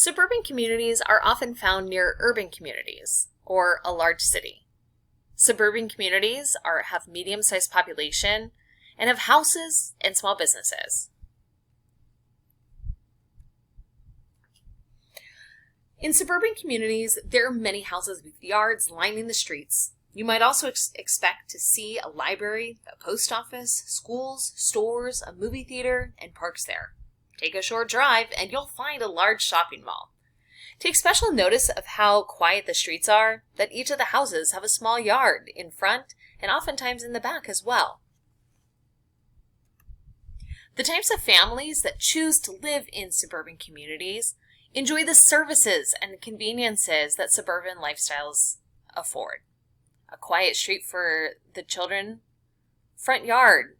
Suburban communities are often found near urban communities or a large city. Suburban communities have medium-sized population and have houses and small businesses. In suburban communities, there are many houses with yards lining the streets. You might also expect to see a library, a post office, schools, stores, a movie theater, and parks there. Take a short drive and you'll find a large shopping mall. Take special notice of how quiet the streets are, that each of the houses have a small yard in front and oftentimes in the back as well. The types of families that choose to live in suburban communities enjoy the services and conveniences that suburban lifestyles afford. A quiet street for the children, front yard,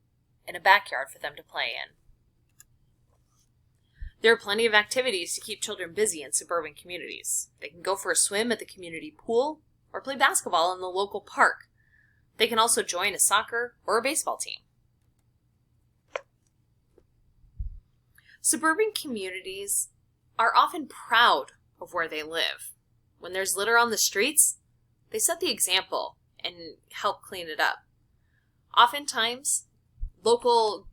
and a backyard for them to play in. There are plenty of activities to keep children busy in suburban communities. They can go for a swim at the community pool or play basketball in the local park. They can also join a soccer or a baseball team. Suburban communities are often proud of where they live. When there's litter on the streets, they set the example and help clean it up. Oftentimes, local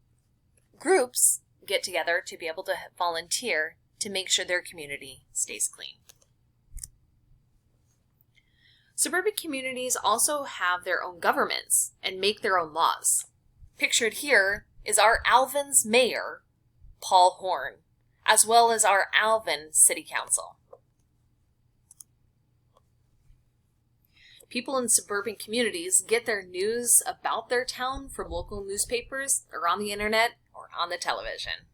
groups get together to be able to volunteer to make sure their community stays clean. Suburban communities also have their own governments and make their own laws. Pictured here is our Alvin's mayor, Paul Horn, as well as our Alvin City Council. People in suburban communities get their news about their town from local newspapers or on the internet or on the television.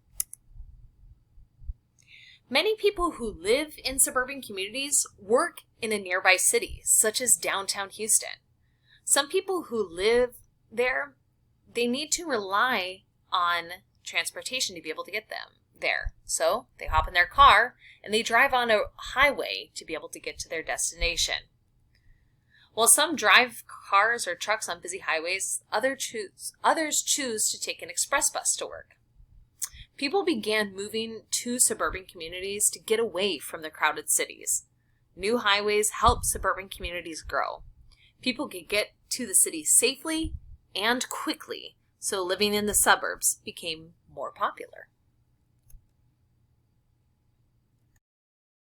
Many people who live in suburban communities work in a nearby city, such as downtown Houston. Some people who live there, they need to rely on transportation to be able to get them there. So they hop in their car and they drive on a highway to be able to get to their destination. While some drive cars or trucks on busy highways, others choose to take an express bus to work. People began moving to suburban communities to get away from the crowded cities. New highways helped suburban communities grow. People could get to the city safely and quickly, so living in the suburbs became more popular.